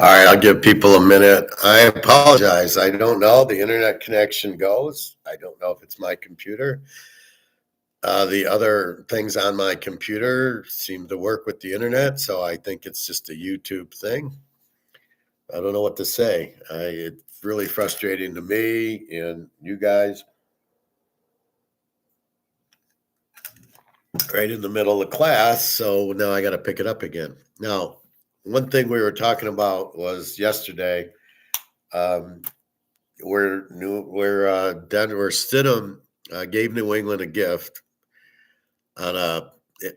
All right, I'll give people a minute. I apologize. I don't know. The internet connection goes. I don't know if it's my computer. The other things on my computer seem to work with the internet, so I think it's just a YouTube thing. I don't know what to say. It's really frustrating to me and you guys. Right in the middle of class, so now I got to pick it up again. Now, one thing we were talking about was yesterday. Um, Denver Stidham gave New England a gift on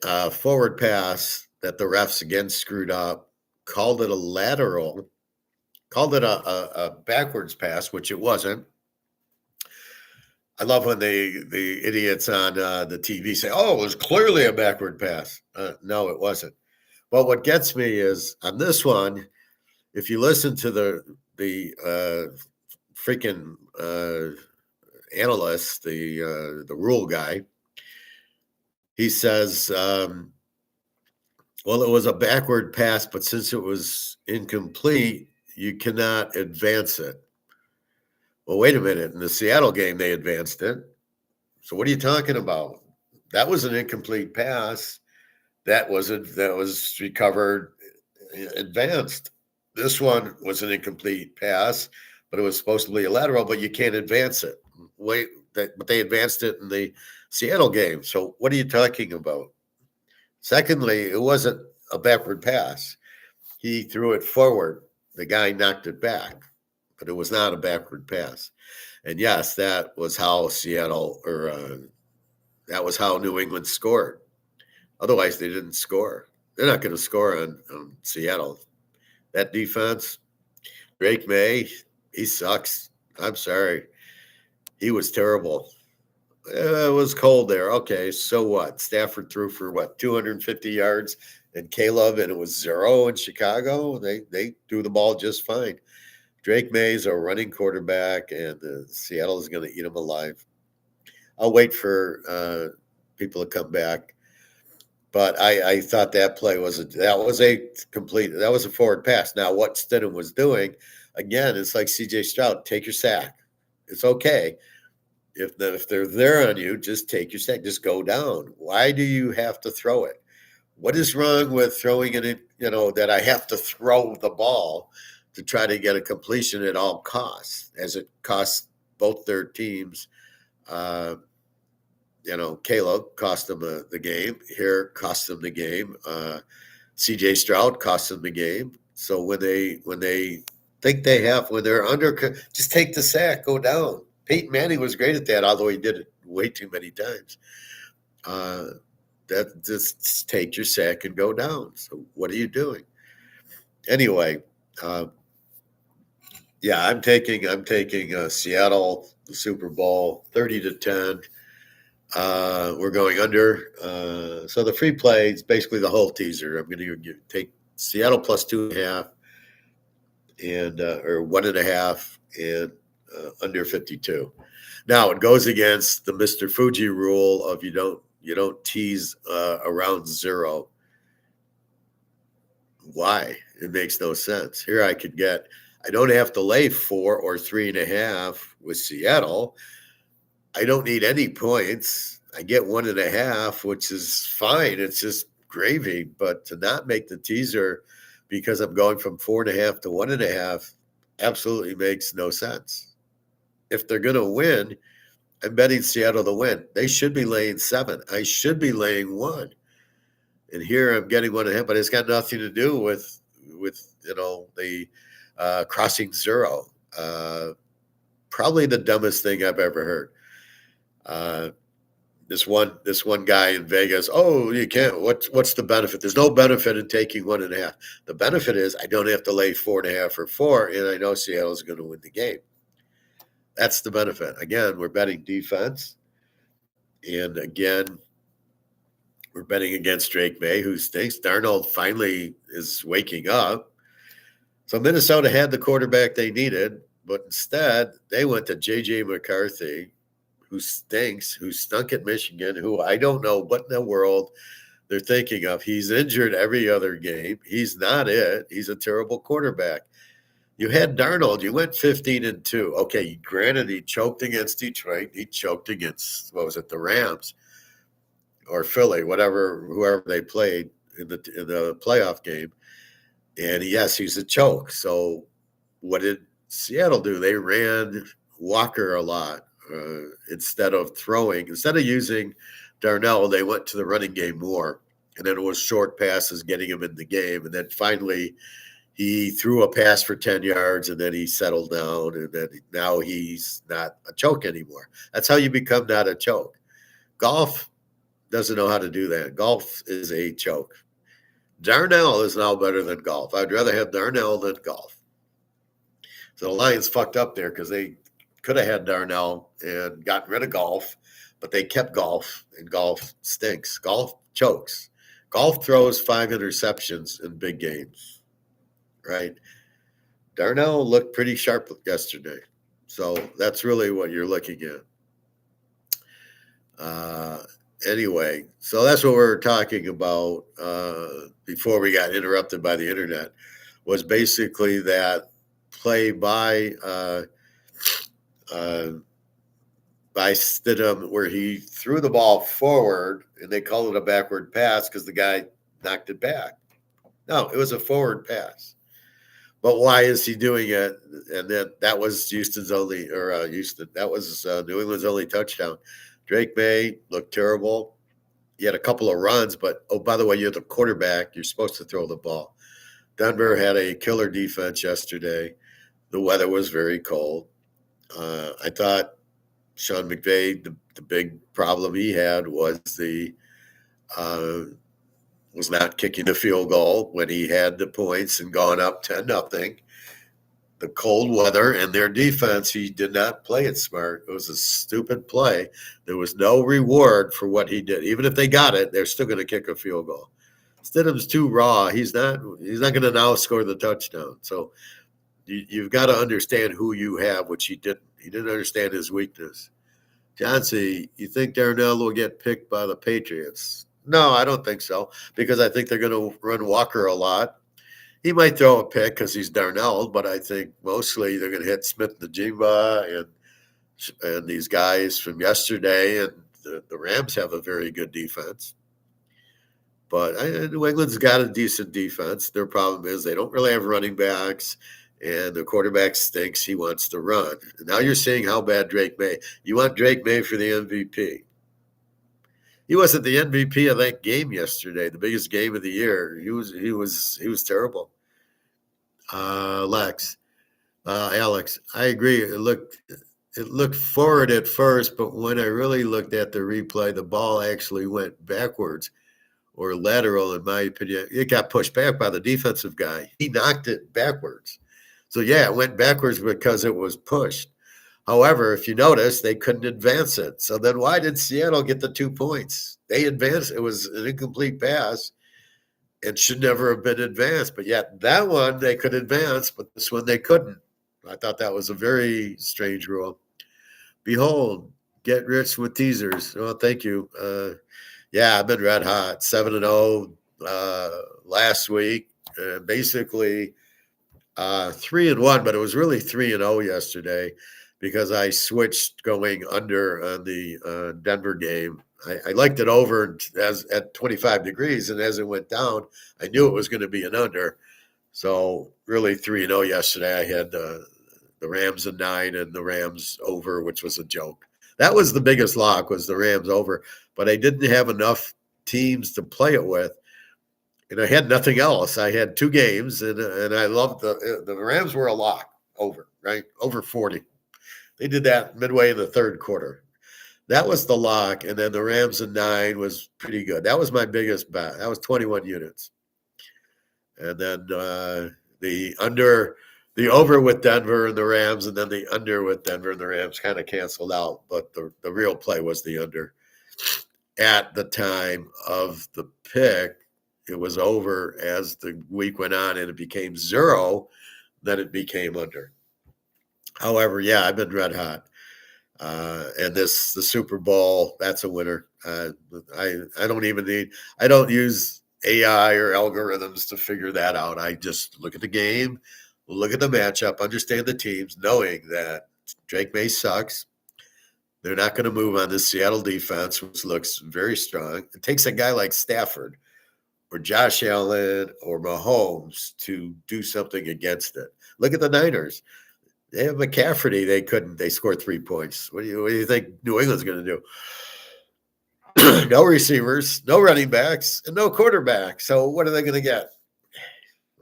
a forward pass that the refs again screwed up, called it a lateral, called it a backwards pass, which it wasn't. I love when the idiots on the TV say, "Oh, it was clearly a backward pass." No, it wasn't. But what gets me is on this one, if you listen to the freaking analyst, the rule guy, he says, "Well, it was a backward pass, but since it was incomplete, you cannot advance it." Well, wait a minute. In the Seattle game, they advanced it. So what are you talking about? That was an incomplete pass. That was recovered, advanced. This one was an incomplete pass, but it was supposed to be a lateral, but you can't advance it. But they advanced it in the Seattle game. So what are you talking about? Secondly, it wasn't a backward pass. He threw it forward. The guy knocked it back, but it was not a backward pass. And yes, that was how that was how New England scored. Otherwise, they didn't score. They're not going to score on Seattle. That defense, Drake May, he sucks. I'm sorry. He was terrible. It was cold there. Okay, so what? Stafford threw for what, 250 yards and Caleb, and it was 0 in Chicago. They threw the ball just fine. Drake May's a running quarterback, and Seattle is going to eat him alive. I'll wait for people to come back. But I thought that play was a forward pass. Now what Stidham was doing, again, it's like C.J. Stroud. Take your sack. It's okay. If they're there on you, just take your sack. Just go down. Why do you have to throw it? What is wrong with throwing it in, that I have to throw the ball to try to get a completion at all costs, as it costs both their teams. Caleb cost them the game. Here cost them the game. C.J. Stroud cost them the game. So when they think when they're under, just take the sack, go down. Peyton Manning was great at that, although he did it way too many times. That just take your sack and go down. So what are you doing? Anyway, yeah, I'm taking Seattle, the Super Bowl, 30-10. We're going under. So the free play is basically the whole teaser. I'm going to take Seattle plus 2.5 and or 1.5 and under 52. Now it goes against the Mr. Fuji rule of you don't tease around 0. Why? It makes no sense. Here I don't have to lay 4 or 3.5 with Seattle. I don't need any points. I get 1.5, which is fine. It's just gravy. But to not make the teaser because I'm going from 4.5 to 1.5 absolutely makes no sense. If they're going to win, I'm betting Seattle to win. They should be laying 7. I should be laying 1. And here I'm getting 1.5, but it's got nothing to do with the crossing 0. Probably the dumbest thing I've ever heard. This one guy in Vegas, oh, you can't. What's the benefit? There's no benefit in taking 1.5. The benefit is I don't have to lay 4.5 or 4, and I know Seattle's going to win the game. That's the benefit. Again, we're betting defense, and again, we're betting against Drake May, who stinks. Darnold finally is waking up. So Minnesota had the quarterback they needed, but instead they went to J.J. McCarthy, who stinks, who stunk at Michigan, who I don't know what in the world they're thinking of. He's injured every other game. He's not it. He's a terrible quarterback. You had Darnold. You went 15-2. Okay, granted, he choked against Detroit. He choked against what was it, the Rams or Philly, whoever they played in the playoff game. And yes, he's a choke. So what did Seattle do? They ran Walker a lot instead of throwing. Instead of using Darnell, they went to the running game more. And then it was short passes getting him in the game. And then finally, he threw a pass for 10 yards and then he settled down. And then now he's not a choke anymore. That's how you become not a choke. Golf doesn't know how to do that. Golf is a choke. Darnell is now better than Golf. I'd rather have Darnell than Golf. So the Lions fucked up there because they could have had Darnell and gotten rid of Golf, but they kept Golf, and Golf stinks. Golf chokes. Golf throws 5 interceptions in big games, right? Darnell looked pretty sharp yesterday. So that's really what you're looking at. Anyway, so that's what we're talking about before we got interrupted by the internet, was basically that play by Stidham where he threw the ball forward and they called it a backward pass because the guy knocked it back. No, it was a forward pass. But why is he doing it? And then that was Houston's only, or Houston, that was New England's only touchdown. Drake May looked terrible. He had a couple of runs, but oh, by the way, you're the quarterback. You're supposed to throw the ball. Denver had a killer defense yesterday. The weather was very cold. I thought Sean McVay, the big problem he had was was not kicking the field goal when he had the points and gone up 10-0. The cold weather and their defense, he did not play it smart. It was a stupid play. There was no reward for what he did. Even if they got it, they're still going to kick a field goal. Stidham's too raw. He's not going to now score the touchdown. So you've got to understand who you have, which he didn't. He didn't understand his weakness. Johnsy, you think Darnell will get picked by the Patriots? No, I don't think so, because I think they're going to run Walker a lot. He might throw a pick because he's Darnell, but I think mostly they're going to hit Smith Najimba and these guys from yesterday. And the Rams have a very good defense. But New England's got a decent defense. Their problem is they don't really have running backs, and the quarterback stinks. He wants to run. And now you're seeing how bad Drake May. You want Drake May for the MVP. He wasn't the MVP of that game yesterday, the biggest game of the year. He was terrible. Alex, I agree. It looked forward at first, but when I really looked at the replay, the ball actually went backwards or lateral, in my opinion. It got pushed back by the defensive guy. He knocked it backwards. So, yeah, it went backwards because it was pushed. However, if you notice, they couldn't advance it. So then why did Seattle get the 2 points? They advanced. It was an incomplete pass. It should never have been advanced. But yet that one they could advance, but this one they couldn't. I thought that was a very strange rule. Behold, get rich with teasers. Well, thank you. Yeah, I've been red hot. 7-0 last week. Basically 3-1, but it was really 3-0 yesterday because I switched going under on the Denver game. I liked it over at 25 degrees, and as it went down, I knew it was going to be an under. So really 3-0 yesterday. I had the Rams at 9 and the Rams over, which was a joke. That was the biggest lock, was the Rams over, but I didn't have enough teams to play it with. And I had nothing else. I had 2 games, and I loved the Rams were a lock over, right? Over 40. They did that midway in the third quarter. That was the lock, and then the Rams at 9 was pretty good. That was my biggest bet. That was 21 units. And then the over with Denver and the Rams, and then the under with Denver and the Rams kind of canceled out. But the real play was the under. At the time of the pick, it was over as the week went on, and it became 0. Then it became under. However, yeah, I've been red hot. And the Super Bowl, that's a winner. I don't use AI or algorithms to figure that out. I just look at the game, look at the matchup, understand the teams, knowing that Drake May sucks. They're not going to move on this Seattle defense, which looks very strong. It takes a guy like Stafford or Josh Allen or Mahomes to do something against it. Look at the Niners. They have McCaffrey. They scored 3 points. What do you think New England's going to do? No receivers, no running backs, and no quarterback. So what are they going to get?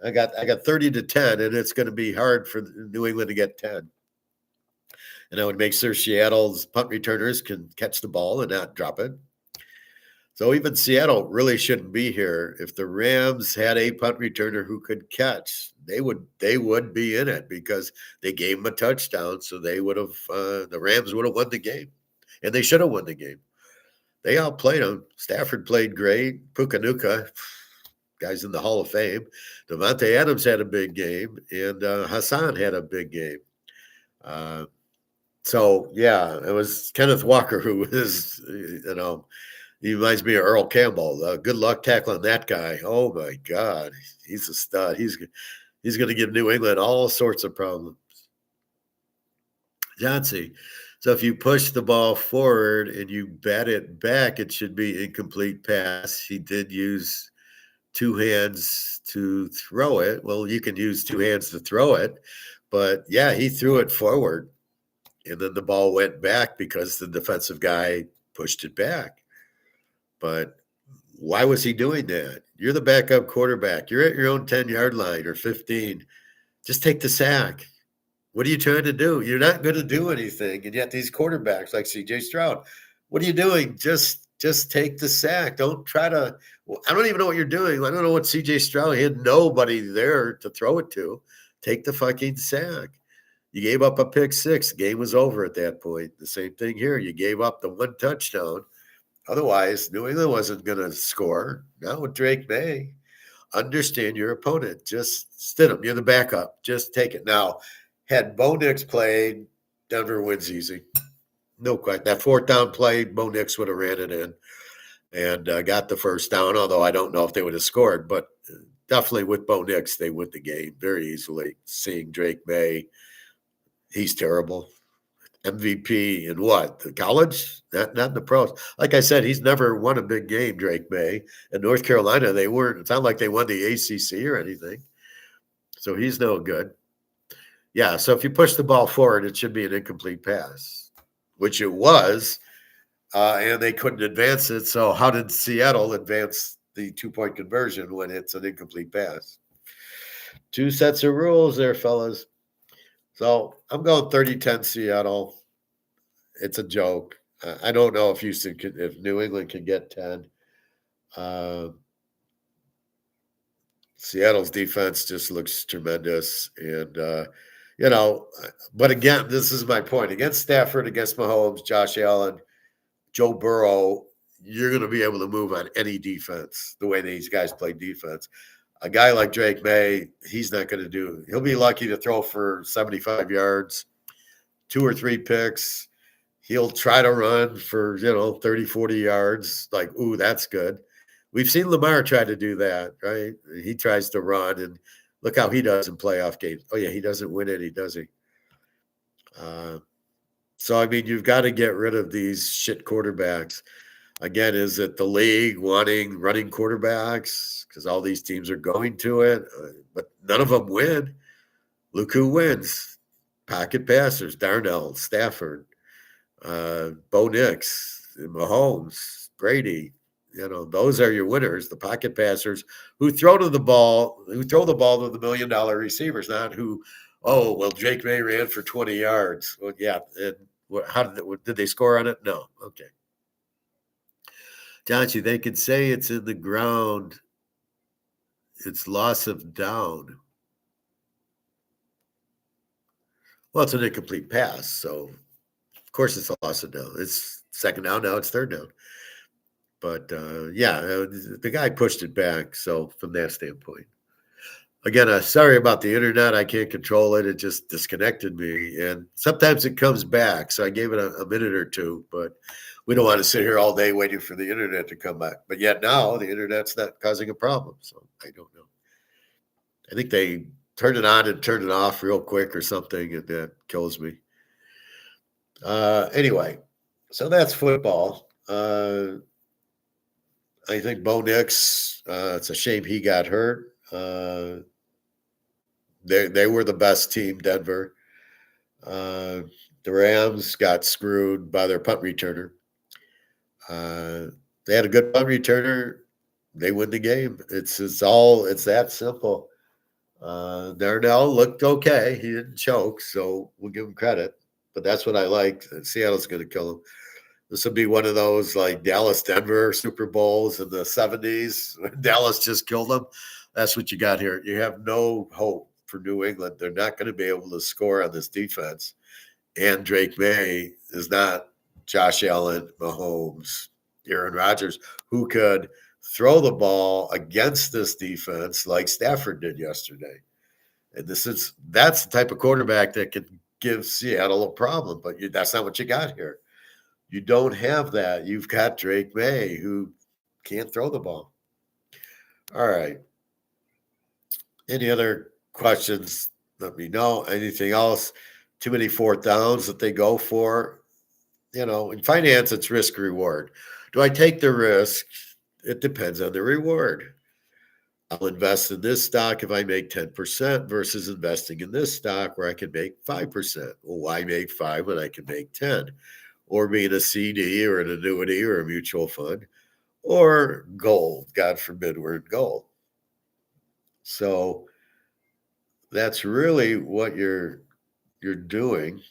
I got 30-10, and it's going to be hard for New England to get 10. And I would make sure Seattle's punt returners can catch the ball and not drop it. So even Seattle really shouldn't be here. If the Rams had a punt returner who could catch, they would be in it because they gave him a touchdown. So they would have the Rams would have won the game, and they should have won the game. They outplayed them. Stafford played great. Pukanuka, guy's in the Hall of Fame. Devontae Adams had a big game, and Hassan had a big game. So yeah, it was Kenneth Walker who was, he reminds me of Earl Campbell. Good luck tackling that guy. Oh my God, he's a stud. He's going to give New England all sorts of problems. Johnsy. So if you push the ball forward and you bat it back, it should be incomplete pass. He did use two hands to throw it. Well, you can use two hands to throw it, but yeah, he threw it forward. And then the ball went back because the defensive guy pushed it back. But why was he doing that? You're the backup quarterback. You're at your own 10-yard line or 15. Just take the sack. What are you trying to do? You're not going to do anything. And yet these quarterbacks like C.J. Stroud, what are you doing? Just take the sack. Don't try to – I don't even know what you're doing. I don't know what C.J. Stroud – he had nobody there to throw it to. Take the fucking sack. You gave up a pick six. Game was over at that point. The same thing here. You gave up the one touchdown. Otherwise, New England wasn't going to score. Not with Drake May. Understand your opponent. Just sit him. You're the backup. Just take it. Now, had Bo Nix played, Denver wins easy. No question. That fourth down play, Bo Nix would have ran it in and got the first down, although I don't know if they would have scored. But definitely with Bo Nix, they win the game very easily. Seeing Drake May, he's terrible. MVP in what? The college? Not in the pros. Like I said, he's never won a big game, Drake May. In North Carolina, they weren't. It's not like they won the ACC or anything. So he's no good. Yeah, so if you push the ball forward, it should be an incomplete pass, which it was, and they couldn't advance it. So how did Seattle advance the two-point conversion when it's an incomplete pass? Two sets of rules there, fellas. So I'm going 30-10 Seattle. It's a joke. I don't know if if New England can get 10. Seattle's defense just looks tremendous. And, but again, this is my point. Against Stafford, against Mahomes, Josh Allen, Joe Burrow, you're going to be able to move on any defense the way these guys play defense. A guy like Drake May, he's not going to do. He'll be lucky to throw for 75 yards, 2 or 3 picks. He'll try to run for, 30, 40 yards. Like, ooh, that's good. We've seen Lamar try to do that, right? He tries to run, and look how he does in playoff games. Oh, yeah, he doesn't win any, does he? So, I mean, you've got to get rid of these shit quarterbacks. Again, is it the league wanting running quarterbacks? Because all these teams are going to it, but none of them win. Look who wins. Pocket passers, Darnell, Stafford, Bo Nix, Mahomes, Brady. Those are your winners, the pocket passers who throw the ball to the $1 million receivers, not who, Drake May ran for 20 yards. Well, yeah. And how did they score on it? No. Okay. Johnsy, they could say it's in the ground. It's loss of down. Well, it's an incomplete pass, so of course it's a loss of down. It's second down, now it's third down. But, the guy pushed it back, so from that standpoint. Again, sorry about the internet. I can't control it. It just disconnected me, and sometimes it comes back, so I gave it a minute or two, but we don't want to sit here all day waiting for the internet to come back. But yet now the internet's not causing a problem, so I don't know. I think they turn it on and turn it off real quick or something, and that kills me. Anyway, so that's football. I think Bo Nix, it's a shame he got hurt. They were the best team, Denver. Uh, the Rams got screwed by their punt returner. Uh, they had a good punt returner. They win the game. It's that simple. Darnell looked okay. He didn't choke, so we'll give him credit. But that's what I liked. Seattle's going to kill him. This will be one of those like Dallas Denver Super Bowls in the 70s. Dallas just killed them. That's what you got here. You have no hope for New England. They're not going to be able to score on this defense. And Drake May is not Josh Allen, Mahomes, Aaron Rodgers, who could throw the ball against this defense like Stafford did yesterday. And that's the type of quarterback that can give Seattle a problem, but that's not what you got here. You don't have that. You've got Drake May, who can't throw the ball. All right. Any other questions? Let me know. Anything else? Too many fourth downs that they go for. In finance, it's risk reward. Do I take the risk? It depends on the reward. I'll invest in this stock if I make 10% versus investing in this stock where I can make 5%. Well, why make 5 when I can make 10? Or being a CD or an annuity or a mutual fund or gold. God forbid we're in gold. So that's really what you're doing.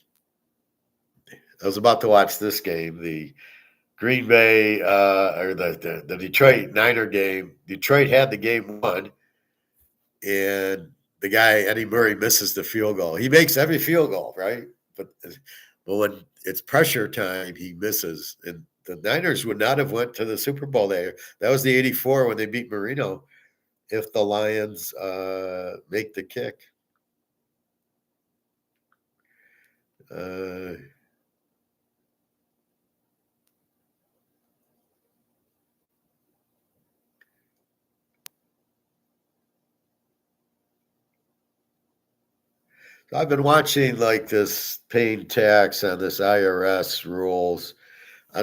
I was about to watch this game, the Green Bay or the Detroit Niner game. Detroit had the game won, and the guy Eddie Murray misses the field goal. He makes every field goal, right? But when it's pressure time, he misses. And the Niners would not have went to the Super Bowl there. That was the '84 when they beat Marino. If the Lions make the kick. I've been watching like this paying tax on this IRS rules.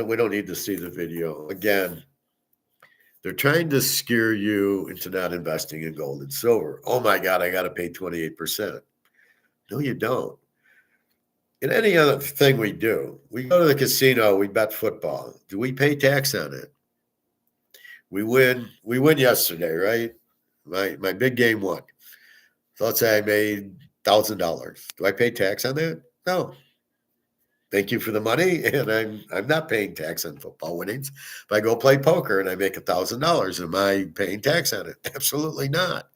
We don't need to see the video. Again, they're trying to scare you into not investing in gold and silver. Oh my God, I got to pay 28%. No, you don't. In any other thing we do, we go to the casino, we bet football. Do we pay tax on it? We win yesterday, right? My big game won. So let's say I made $1,000. Do I pay tax on that? No. Thank you for the money, and I'm not paying tax on football winnings. If I go play poker and I make $1,000, am I paying tax on it? Absolutely not,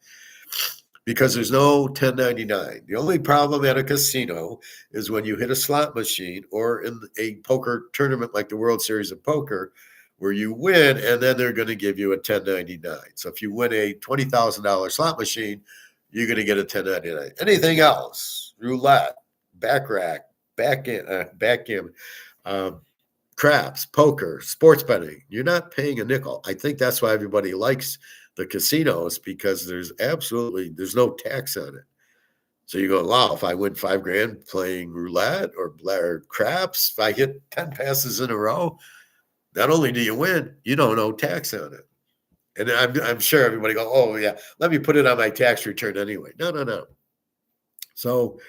because there's no 1099. The only problem at a casino is when you hit a slot machine or in a poker tournament like the World Series of Poker, where you win, and then they're going to give you a 1099. So if you win a $20,000 slot machine, you're going to get a 1099. Anything else, roulette, baccarat, backgammon, craps, poker, sports betting, you're not paying a nickel. I think that's why everybody likes the casinos, because there's no tax on it. So you go, wow, if I win $5,000 playing roulette or craps, if I hit 10 passes in a row, not only do you win, you don't owe tax on it. And I'm sure everybody go, oh yeah, let me put it on my tax return anyway. No. So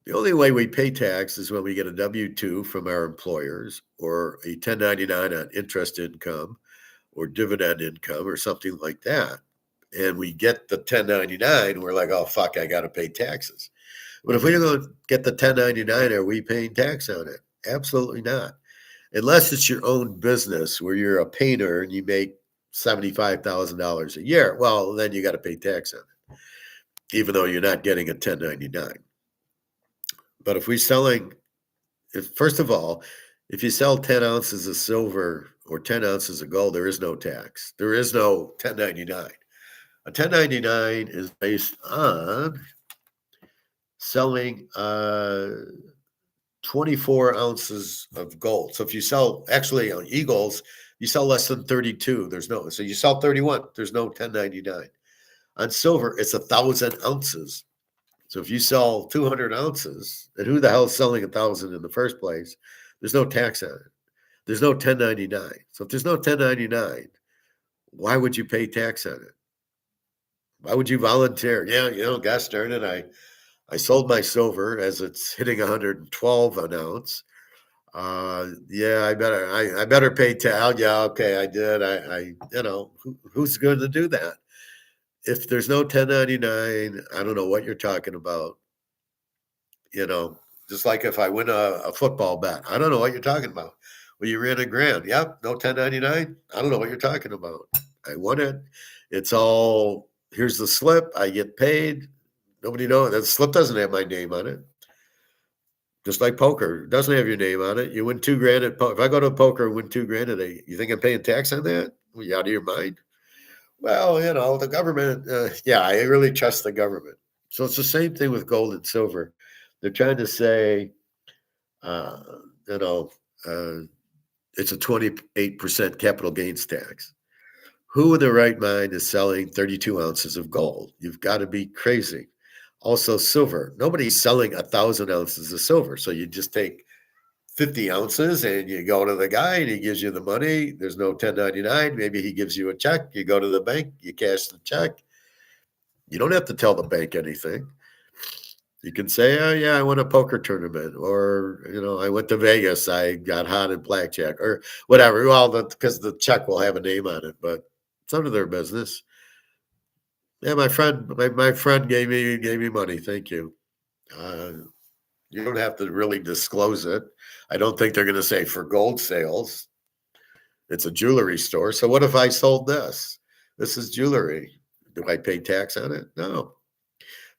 the only way we pay tax is when we get a W-2 from our employers or a 1099 on interest income or dividend income or something like that. And we get the 1099, we're like, oh, fuck, I got to pay taxes. But if we don't get the 1099, are we paying tax on it? Absolutely not. Unless it's your own business where you're a painter and you make $75,000 a year. Well, then you got to pay tax on it, even though you're not getting a 1099. But first of all, if you sell 10 ounces of silver or 10 ounces of gold, there is no tax. There is no 1099. A 1099 is based on selling 24 ounces of gold. So if you sell, actually on Eagles, you sell less than 32. So you sell 31. There's no 1099. On silver, it's 1,000 ounces. So if you sell 200 ounces, and who the hell is selling 1,000 in the first place? There's no tax on it. There's no 1099. So if there's no 1099, why would you pay tax on it? Why would you volunteer? Yeah, gosh darn it, I sold my silver as it's hitting 112 an ounce. Yeah, I better pay tax. Yeah, okay, I did. Who's going to do that? If there's no 1099, I don't know what you're talking about. You know, just like if I win a football bet, I don't know what you're talking about. Well, you ran a grand. Yep, no 1099. I don't know what you're talking about. I won it. It's all here's the slip. I get paid. Nobody knows. The slip doesn't have my name on it. Just like poker, it doesn't have your name on it. You win 2 grand at poker. If I go to poker and win 2 grand a day, you think I'm paying tax on that? Are you out of your mind? Well, the government. Yeah, I really trust the government. So it's the same thing with gold and silver. They're trying to say, uh, you know, uh, it's a 28% capital gains tax. Who in their right mind is selling 32 ounces of gold? You've got to be crazy. Also, silver. Nobody's selling 1,000 ounces of silver. So you just take 50 ounces and you go to the guy and he gives you the money. There's no 1099. Maybe he gives you a check. You go to the bank, you cash the check. You don't have to tell the bank anything. You can say, oh, yeah, I won a poker tournament, or, I went to Vegas. I got hot in blackjack, or whatever. Well, because the check will have a name on it, but it's none of their business. Yeah, my friend gave me money. Thank you. Uh, you don't have to really disclose it. I don't think they're going to say for gold sales. It's a jewelry store. So what if I sold this? This is jewelry. Do I pay tax on it? No.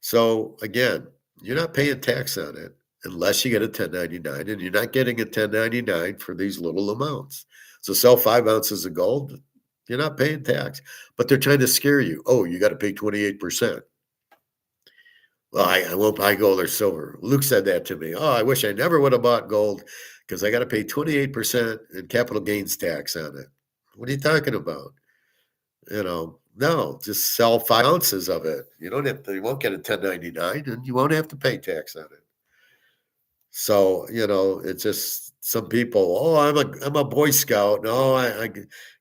So again, you're not paying tax on it unless you get a 1099, and you're not getting a 1099 for these little amounts. So sell 5 ounces of gold, you're not paying tax, but they're trying to scare you. Oh, you got to pay 28%. Well, I won't buy gold or silver. Luke said that to me. Oh, I wish I never would have bought gold because I got to pay 28% in capital gains tax on it. What are you talking about? No, just sell 5 ounces of it. You don't have to, you won't get a 1099 and you won't have to pay tax on it. So, it's just some people, oh, I'm a Boy Scout. No, I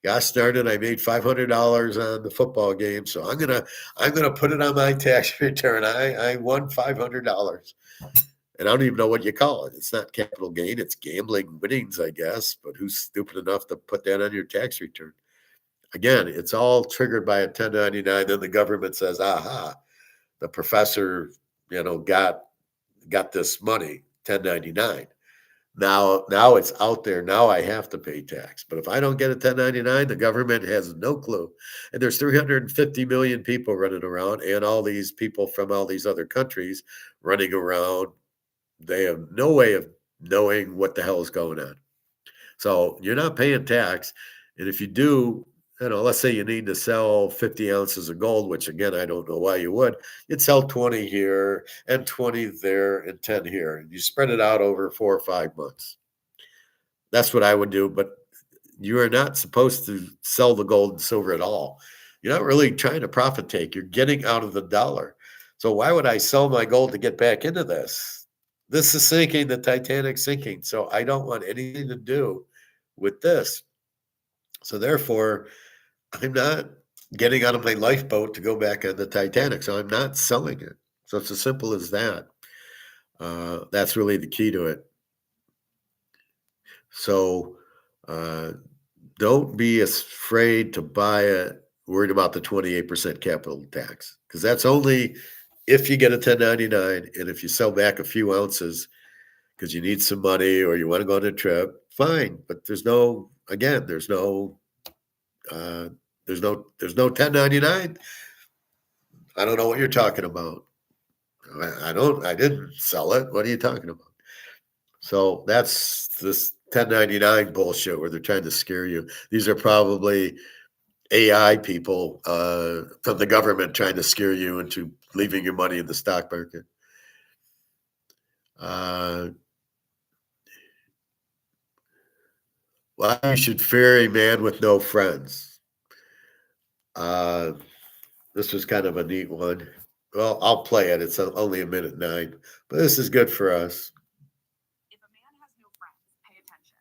got started. I made $500 on the football game. So I'm gonna put it on my tax return. I won $500. And I don't even know what you call it. It's not capital gain, it's gambling winnings, I guess. But who's stupid enough to put that on your tax return? Again, it's all triggered by a 1099. Then the government says, aha, the professor, got this money, 1099. Now it's out there. Now I have to pay tax. But if I don't get a 1099, the government has no clue. And there's 350 million people running around, and all these people from all these other countries running around. They have no way of knowing what the hell is going on. So you're not paying tax. And if you do, let's say you need to sell 50 ounces of gold, which again, I don't know why you would, you'd sell 20 here and 20 there and 10 here. And you spread it out over 4 or 5 months. That's what I would do. But you are not supposed to sell the gold and silver at all. You're not really trying to profit take. You're getting out of the dollar. So why would I sell my gold to get back into this? This is sinking, the Titanic's sinking. So I don't want anything to do with this. So therefore, I'm not getting out of my lifeboat to go back on the Titanic. So I'm not selling it. So it's as simple as that. That's really the key to it. So don't be afraid to buy it worried about the 28% capital tax, because that's only if you get a 1099 and if you sell back a few ounces because you need some money or you want to go on a trip, fine. But uh, there's no 1099. I don't know what you're talking about. I didn't sell it. What are you talking about? So that's this 1099 bullshit where they're trying to scare you. These are probably AI people from the government trying to scare you into leaving your money in the stock market. Uh, why you should fear a man with no friends? Uh, This was kind of a neat one. Well, I'll play it. It's only a minute 9, but this is good for us. If a man has no friends, pay attention.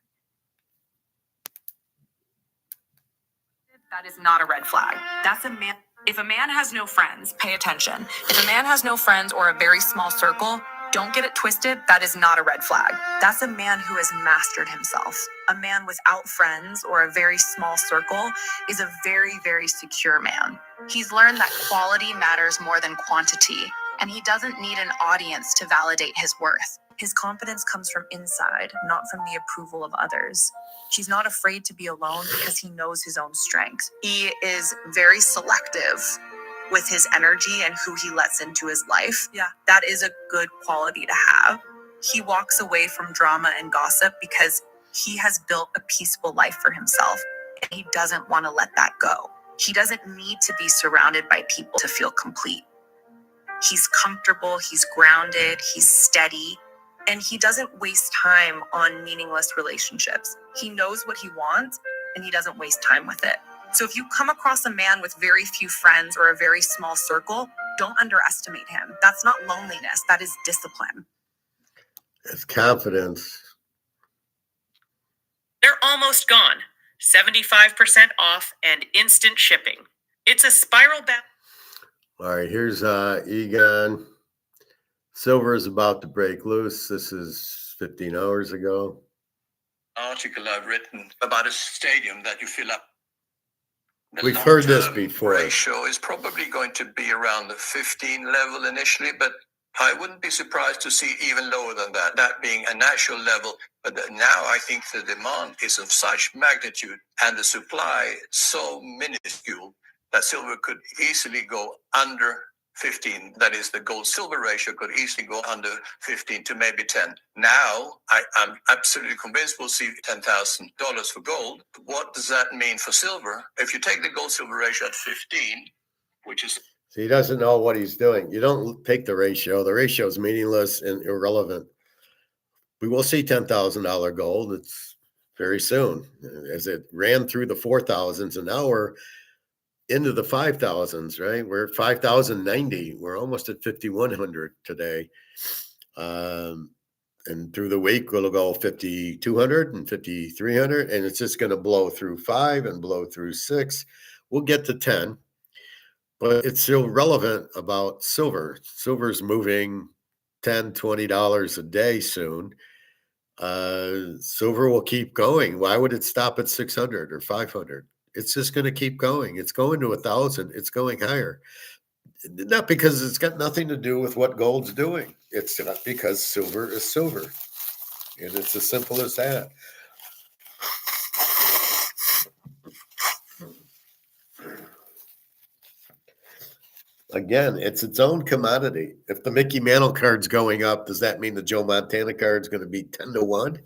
That is not a red flag. That's a man. If a man has no friends, pay attention. If a man has no friends or a very small circle, don't get it twisted. That is not a red flag. That's a man who has mastered himself. A man without friends or a very small circle is a very, very secure man. He's learned that quality matters more than quantity, and he doesn't need an audience to validate his worth. His confidence comes from inside, not from the approval of others. He's not afraid to be alone because he knows his own strength. He is very selective with his energy and who he lets into his life. Yeah, that is a good quality to have. He walks away from drama and gossip because he has built a peaceful life for himself, and he doesn't want to let that go. He doesn't need to be surrounded by people to feel complete. He's comfortable, he's grounded, he's steady, and he doesn't waste time on meaningless relationships. He knows what he wants, and he doesn't waste time with it. So if you come across a man with very few friends or a very small circle, don't underestimate him. That's not loneliness, that is discipline. It's confidence. They're almost gone. 75% off and instant shipping. It's a spiral back. All right, here's Egon. Silver is about to break loose. This is 15 hours ago. Article I've written about a stadium that you fill up. We've heard this before. Ratio is probably going to be around the 15 level initially, but I wouldn't be surprised to see even lower than that, that being a natural level. But now I think the demand is of such magnitude and the supply so minuscule that silver could easily go under 15. That is, the gold-silver ratio could easily go under 15 to maybe 10. Now, I'm absolutely convinced we'll see $10,000 for gold. What does that mean for silver? If you take the gold-silver ratio at 15, which is... So he doesn't know what he's doing. You don't take the ratio. The ratio is meaningless and irrelevant. We will see $10,000 gold. It's very soon, as it ran through the 4,000s, and now we're into the 5,000s, right? We're at 5,090. We're almost at 5,100 today. And through the week, we'll go 5,200 and 5,300, and it's just going to blow through 5 and blow through 6. We'll get to 10, but it's still relevant about silver. Silver's moving $10, $20 a day soon. Silver will keep going. Why would it stop at 600 or 500? It's just going to keep going. It's going to 1,000. It's going higher. Not because it's got nothing to do with what gold's doing. It's not because silver is silver. And it's as simple as that. Again, it's its own commodity. If the Mickey Mantle card's going up, does that mean the Joe Montana card's going to be 10 to 1?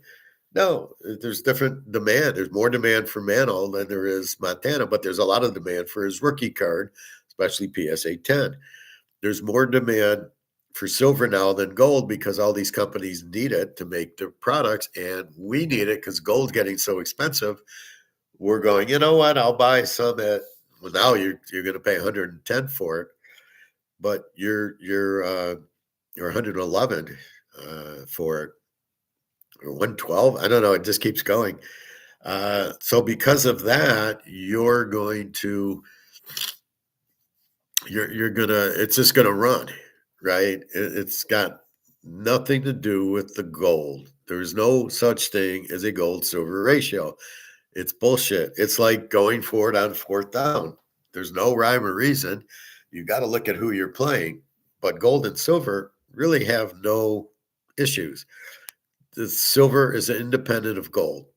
No, there's different demand. There's more demand for Mantle than there is Montana, but there's a lot of demand for his rookie card, especially PSA 10. There's more demand for silver now than gold because all these companies need it to make their products, and we need it because gold's getting so expensive. We're going, you know what? I'll buy some at, well, now you're going to pay 110 for it, but you're 111 for it, or 112. I don't know. It just keeps going. So because of that, you're going to it's just gonna run, right? It's got nothing to do with the gold. There's no such thing as a gold silver ratio. It's bullshit. It's like going for it on 4th down. There's no rhyme or reason. You got to look at who you're playing. But gold and silver really have no issues. The silver is independent of gold.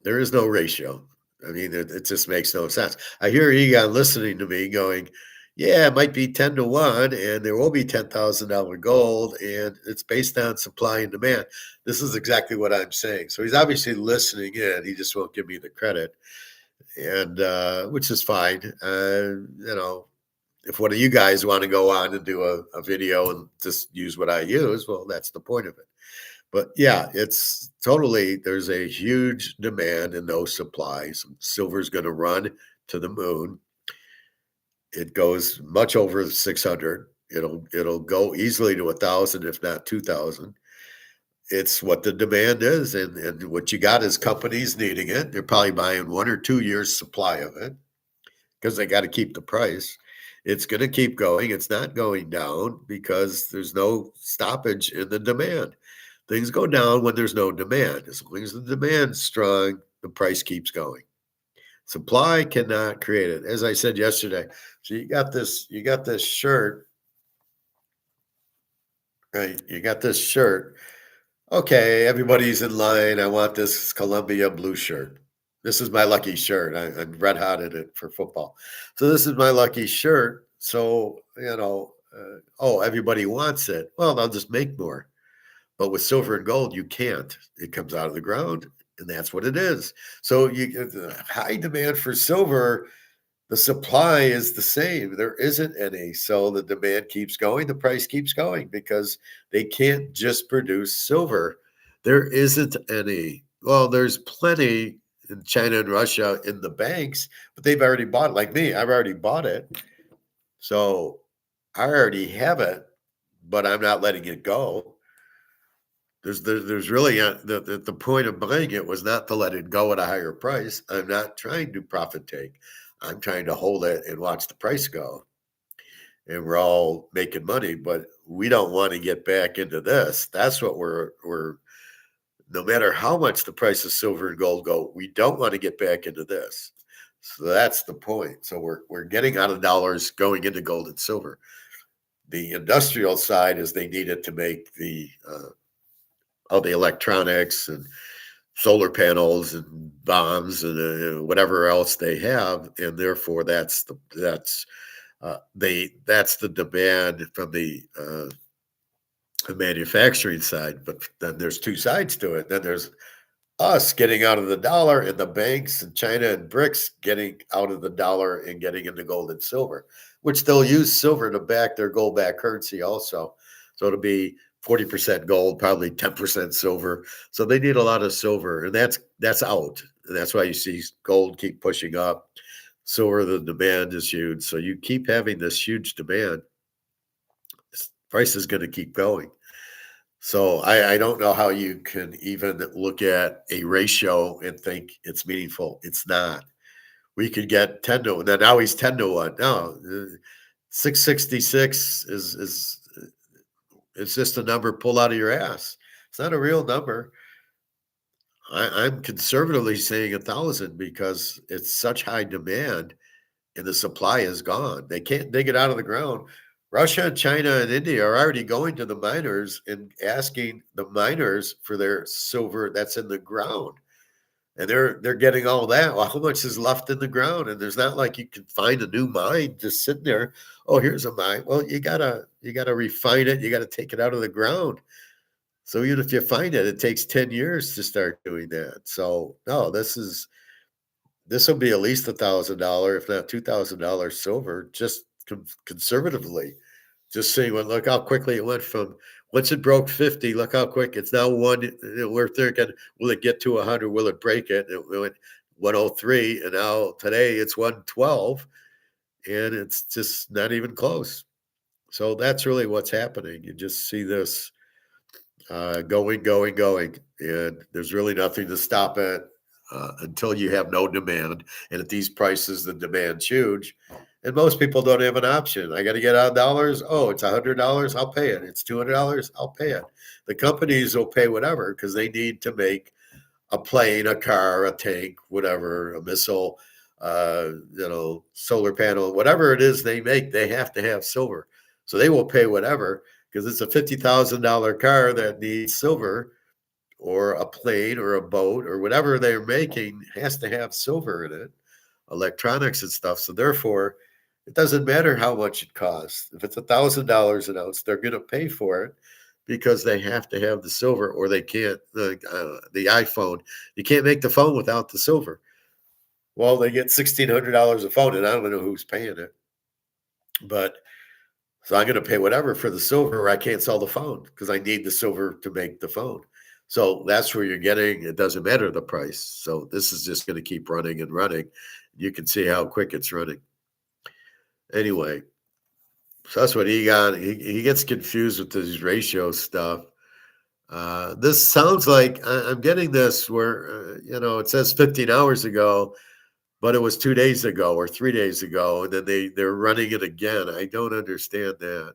There is no ratio. I mean, it just makes no sense. I hear Egon listening to me going, yeah, it might be 10 to 1, and there will be $10,000 gold, and it's based on supply and demand. This is exactly what I'm saying. So he's obviously listening in. He just won't give me the credit, and which is fine. If one of you guys want to go on and do a video and just use what I use, well, that's the point of it. But yeah, it's totally, there's a huge demand and no supply. Silver's going to run to the moon. it goes much over 600. It'll go easily to 1,000, if not 2,000. It's what the demand is, and what you got is companies needing it. They're probably buying 1 or 2 years supply of it because they got to keep the price. It's going to keep going. It's not going down because there's no stoppage in the demand. Things go down when there's no demand. As long as the demand's strong, the price keeps going. Supply cannot create it. As I said yesterday, so you got this shirt, right? You got this shirt. Okay, everybody's in line. I want this Columbia blue shirt. This is my lucky shirt. I'm red hot in it for football. So this is my lucky shirt. So, oh, everybody wants it. Well, I'll just make more. But with silver and gold, you can't. It comes out of the ground, and that's what it is. So you get the high demand for silver. The supply is the same. There isn't any. So the demand keeps going, the price keeps going because they can't just produce silver. There isn't any. Well, there's plenty in China and Russia in the banks, but they've already bought it. Like me, I've already bought it. So I already have it, but I'm not letting it go. There's really the point of buying it was not to let it go at a higher price. I'm not trying to profit take. I'm trying to hold it and watch the price go. And we're all making money, but we don't want to get back into this. That's what we're no matter how much the price of silver and gold go, we don't want to get back into this. So that's the point. So we're getting out of dollars going into gold and silver. The industrial side is they need it to make all the electronics and solar panels and bombs and whatever else they have, and therefore that's the demand from the manufacturing side. But then there's two sides to it. Then there's us getting out of the dollar, and the banks and China and BRICS getting out of the dollar and getting into gold and silver, which they'll use silver to back their gold back currency also. So it'll be 40% gold, probably 10% silver. So they need a lot of silver, and that's out. And that's why you see gold keep pushing up. Silver, the demand is huge. So you keep having this huge demand. This price is going to keep going. So I don't know how you can even look at a ratio and think it's meaningful. It's not. We could get 10 to 1. Now he's 10 to 1. No, 666 is it's just a number pulled out of your ass. It's not a real number. I'm conservatively saying 1,000 because it's such high demand and the supply is gone. They can't dig it out of the ground. Russia, China, and India are already going to the miners and asking the miners for their silver that's in the ground. And they're getting all that. Well, how much is left in the ground? And there's not like you can find a new mine just sitting there. Oh, here's a mine. Well, you gotta refine it. You gotta take it out of the ground. So even if you find it, it takes 10 years to start doing that. So no, this will be at least $1,000, if not $2,000 silver, just conservatively. Just seeing look how quickly it went from once it broke 50. Look how quick it's now one. We're thinking, will it get to 100? Will it break it? It went 103, and now today it's 112, and it's just not even close. So that's really what's happening. You just see this going, and there's really nothing to stop it until you have no demand. And at these prices, the demand's huge. And most people don't have an option. I got to get out dollars. Oh, it's $100. I'll pay it. It's $200. I'll pay it. The companies will pay whatever because they need to make a plane, a car, a tank, whatever, a missile, solar panel, whatever it is they make. They have to have silver, so they will pay whatever because it's a $50,000 car that needs silver, or a plane or a boat or whatever they're making has to have silver in it, electronics and stuff. So therefore, it doesn't matter how much it costs. If it's $1,000 an ounce, they're going to pay for it because they have to have the silver, or they can't. The iPhone, you can't make the phone without the silver. Well, they get $1,600 a phone, and I don't know who's paying it, but so I'm going to pay whatever for the silver, or I can't sell the phone because I need the silver to make the phone. So that's where you're getting. It doesn't matter the price. So this is just going to keep running and running. You can see how quick it's running. Anyway, so that's what he got. He gets confused with this ratio stuff. This sounds like I'm getting this where, it says 15 hours ago, but it was 2 days ago or 3 days ago, and then they're running it again. I don't understand that.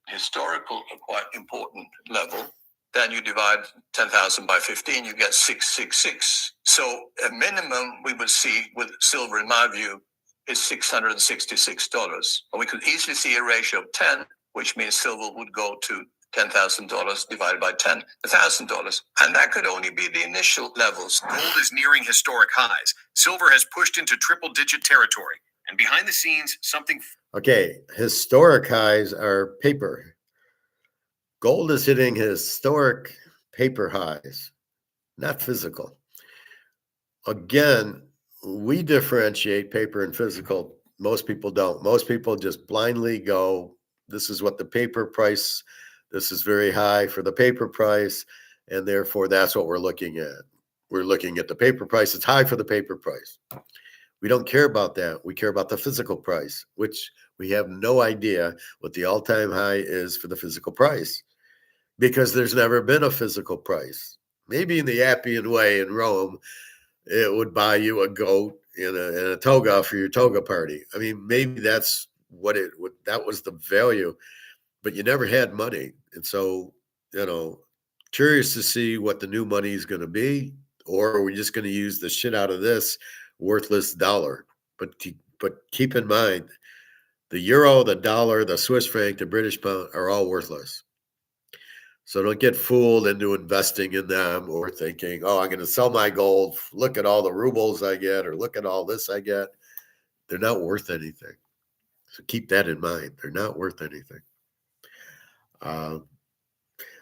Historical, a quite important level. Then you divide 10,000 by 15, you get 666. So a minimum we would see with silver, in my view, is $666. And we could easily see a ratio of 10, which means silver would go to $10,000 divided by 10, $1,000. And that could only be the initial levels. Gold is nearing historic highs. Silver has pushed into triple-digit territory. And behind the scenes, something... Okay, historic highs are paper. Gold is hitting historic paper highs, not physical. Again, we differentiate paper and physical. Most people don't. Most people just blindly go, this is what the paper price, this is very high for the paper price, and therefore that's what we're looking at. We're looking at the paper price. It's high for the paper price. We don't care about that. We care about the physical price, which we have no idea what the all-time high is for the physical price, because there's never been a physical price. Maybe in the Appian Way in Rome, it would buy you a goat and a toga for your toga party. I mean, maybe that's what that was the value, but you never had money. And so, curious to see what the new money is going to be, or are we just going to use the shit out of this worthless dollar? But keep in mind, the euro, the dollar, the Swiss franc, the British pound are all worthless. So don't get fooled into investing in them or thinking, oh, I'm going to sell my gold. Look at all the rubles I get, or look at all this I get. They're not worth anything. So keep that in mind. They're not worth anything. I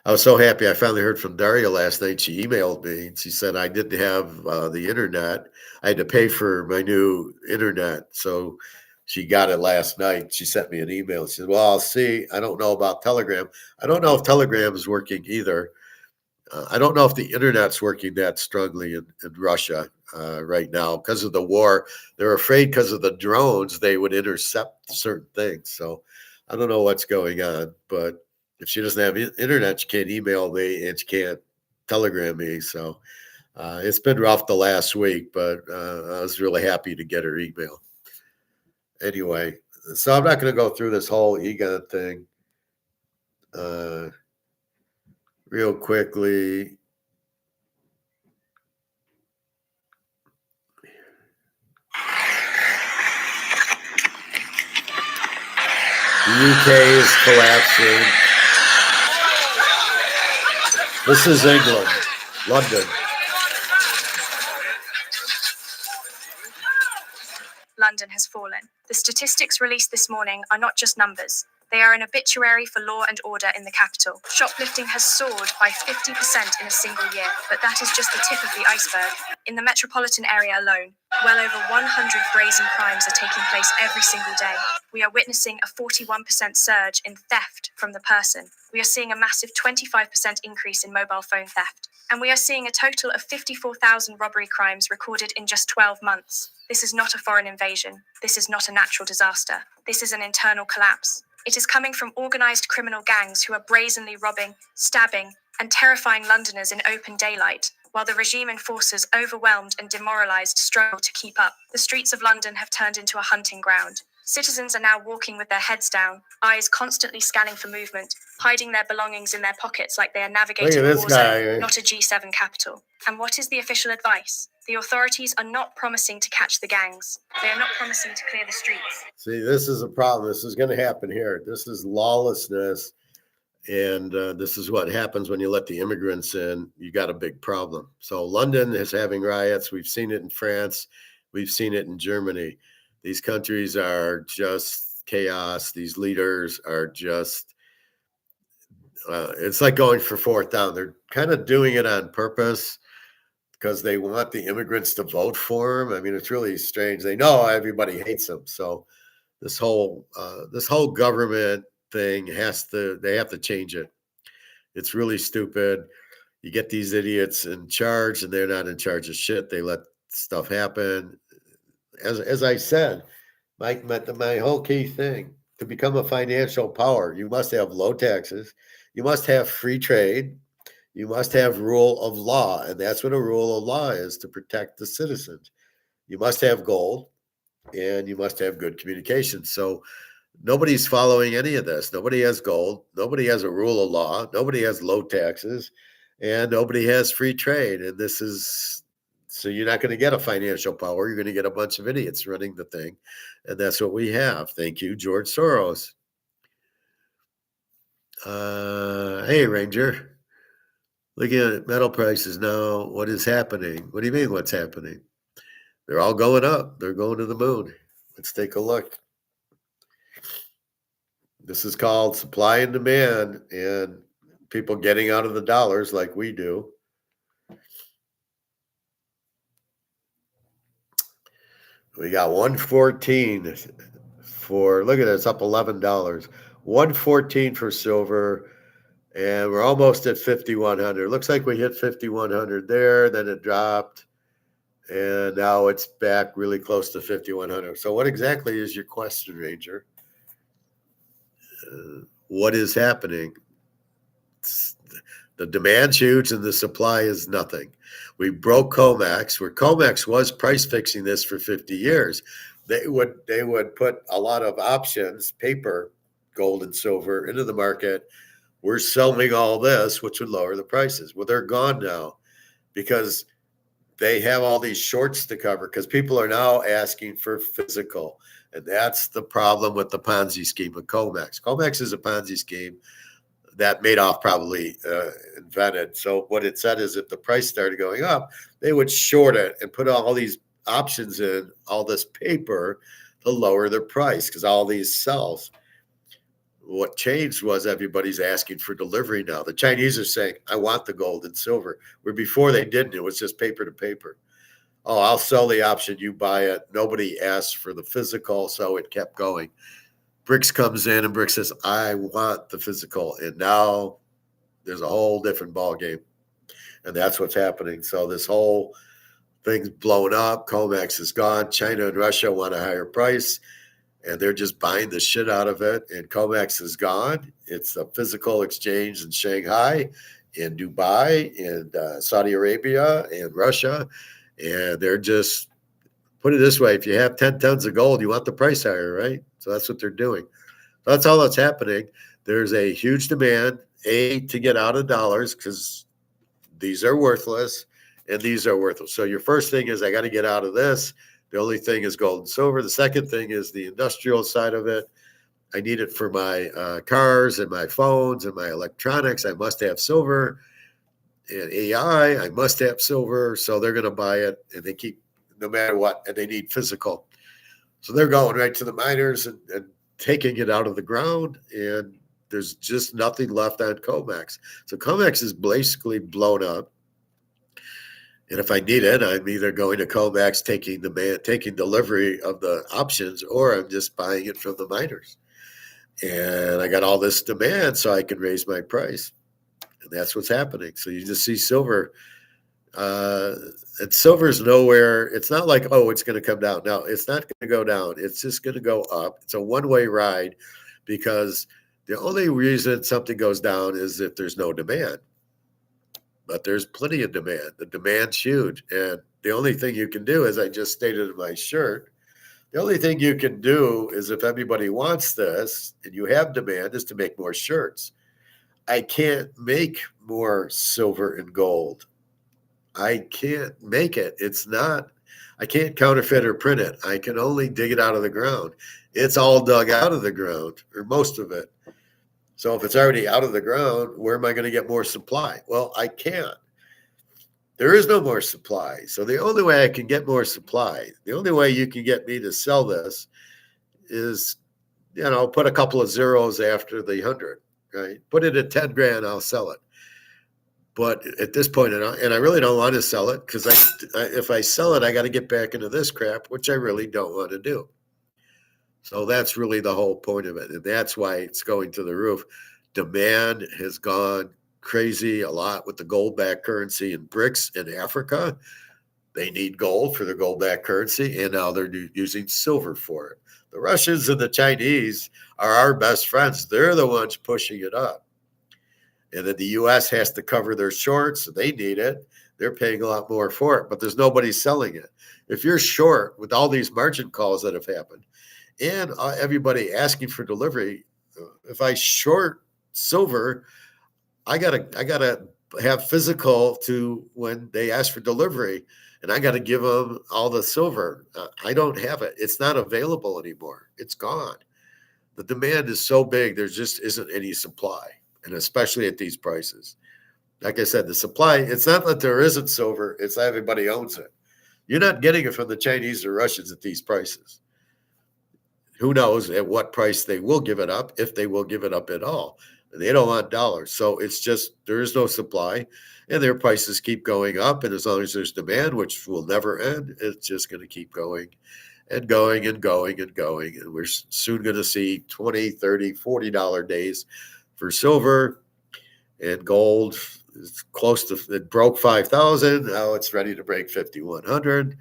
was so happy. I finally heard from Daria last night. She emailed me and she said I didn't have the internet. I had to pay for my new internet. So she got it last night. She sent me an email. She said, well, I'll see. I don't know about Telegram. I don't know if Telegram is working either. I don't know if the internet's working that strongly in Russia right now because of the war. They're afraid because of the drones, they would intercept certain things. So I don't know what's going on. But if she doesn't have internet, she can't email me and she can't telegram me. So it's been rough the last week, but I was really happy to get her email. Anyway, so I'm not going to go through this whole Egon thing real quickly. The UK is collapsing. This is England, London. London has fallen. The statistics released this morning are not just numbers. They are an obituary for law and order in the capital. Shoplifting has soared by 50% in a single year, but that is just the tip of the iceberg. In the metropolitan area alone, well over 100 brazen crimes are taking place every single day. We are witnessing a 41% surge in theft from the person. We are seeing a massive 25% increase in mobile phone theft. And we are seeing a total of 54,000 robbery crimes recorded in just 12 months. This is not a foreign invasion. This is not a natural disaster. This is an internal collapse. It is coming from organized criminal gangs who are brazenly robbing, stabbing, and terrifying Londoners in open daylight, while the regime enforcers, overwhelmed and demoralized, struggle to keep up. The streets of London have turned into a hunting ground. Citizens are now walking with their heads down, eyes constantly scanning for movement, hiding their belongings in their pockets like they are navigating a war zone, not a G7 capital. And what is the official advice? The authorities are not promising to catch the gangs. They are not promising to clear the streets. See, this is a problem. This is going to happen here. This is lawlessness. And this is what happens when you let the immigrants in. You got a big problem. So London is having riots. We've seen it in France. We've seen it in Germany. These countries are just chaos. These leaders are just, it's like going for fourth down. They're kind of doing it on purpose because they want the immigrants to vote for them. I mean, it's really strange. They know everybody hates them. So this whole government thing they have to change it. It's really stupid. You get these idiots in charge and they're not in charge of shit. They let stuff happen. As I said, My whole key thing to become a financial power, you must have low taxes, you must have free trade, you must have rule of law, and that's what a rule of law is to protect the citizens. You must have gold, and you must have good communication. So nobody's following any of this. Nobody has gold. Nobody has a rule of law. Nobody has low taxes, and nobody has free trade. And this is so you're not going to get a financial power. You're going to get a bunch of idiots running the thing, and that's what we have. Thank you, George Soros. Hey, Ranger. Looking at metal prices now. What is happening? What do you mean? What's happening? They're all going up. They're going to the moon. Let's take a look. This is called supply and demand and people getting out of the dollars like we do. We got 114 for, look at it, it's up $11. 114 for silver, and we're almost at 5,100. Looks like we hit 5,100 there, then it dropped, and now it's back really close to 5,100. So what exactly is your question, Ranger? What is happening? The demand's huge and the supply is nothing. We broke COMEX, where COMEX was price fixing this for 50 years. They would put a lot of options, paper, gold and silver into the market. We're selling all this, which would lower the prices. Well, they're gone now because they have all these shorts to cover because people are now asking for physical. And that's the problem with the Ponzi scheme of COMEX. COMEX is a Ponzi scheme that Madoff probably invented. So what it said is if the price started going up, they would short it and put all these options in, all this paper to lower the price because all these sells. What changed was everybody's asking for delivery now. The Chinese are saying, I want the gold and silver, where before they didn't. It was just paper to paper. Oh, I'll sell the option, you buy it. Nobody asked for the physical, so it kept going. BRICS comes in and BRICS says, I want the physical. And now there's a whole different ball game. And that's what's happening. So this whole thing's blown up. COMEX is gone. China and Russia want a higher price, and they're just buying the shit out of it. And COMEX is gone. It's a physical exchange in Shanghai, in Dubai, in Saudi Arabia, and Russia. And they're just, put it this way, if you have 10 tons of gold, you want the price higher, right? So that's what they're doing. That's all that's happening. There's a huge demand, to get out of dollars because these are worthless and these are worthless. So your first thing is I got to get out of this. The only thing is gold and silver. The second thing is the industrial side of it. I need it for my cars and my phones and my electronics. I must have silver. And AI, I must have silver. So they're going to buy it, and they keep, no matter what, and they need physical. So they're going right to the miners and taking it out of the ground, and there's just nothing left on COMEX. So COMEX is basically blown up. And if I need it, I'm either going to COMEX, taking delivery of the options, or I'm just buying it from the miners. And I got all this demand, so I can raise my price. And that's what's happening. So you just see silver. And silver's nowhere. It's not like, oh, it's going to come down. No, it's not going to go down. It's just going to go up. It's a one-way ride because the only reason something goes down is if there's no demand. But there's plenty of demand. The demand's huge. And the only thing you can do, as I just stated in my shirt, the only thing you can do is if everybody wants this and you have demand is to make more shirts. I can't make more silver and gold. I can't make it. I can't counterfeit or print it. I can only dig it out of the ground. It's all dug out of the ground, or most of it. So if it's already out of the ground, where am I going to get more supply? Well, I can't. There is no more supply. So the only way I can get more supply, the only way you can get me to sell this is, put a couple of zeros after the 100, right? Put it at 10 grand, I'll sell it. But at this point, and I really don't want to sell it because if I sell it, I got to get back into this crap, which I really don't want to do. So that's really the whole point of it. And that's why it's going to the roof. Demand has gone crazy a lot with the gold-backed currency in BRICS in Africa. They need gold for their gold-backed currency, and now they're using silver for it. The Russians and the Chinese are our best friends. They're the ones pushing it up. And then the U.S. has to cover their shorts. They need it. They're paying a lot more for it, but there's nobody selling it. If you're short with all these margin calls that have happened and everybody asking for delivery, if I short silver, I gotta have physical to when they ask for delivery, and I got to give them all the silver. I don't have it. It's not available anymore. It's gone. The demand is so big, there just isn't any supply, and especially at these prices. Like I said, the supply, it's not that there isn't silver, it's that everybody owns it. You're not getting it from the Chinese or Russians at these prices. Who knows at what price they will give it up, if they will give it up at all. They don't want dollars. So it's just, there is no supply, and their prices keep going up. And as long as there's demand, which will never end, it's just going to keep going and going and going and going. And we're soon going to see $20, $30, $40 days for silver, and gold is close to, it broke 5,000. Now it's ready to break 5,100.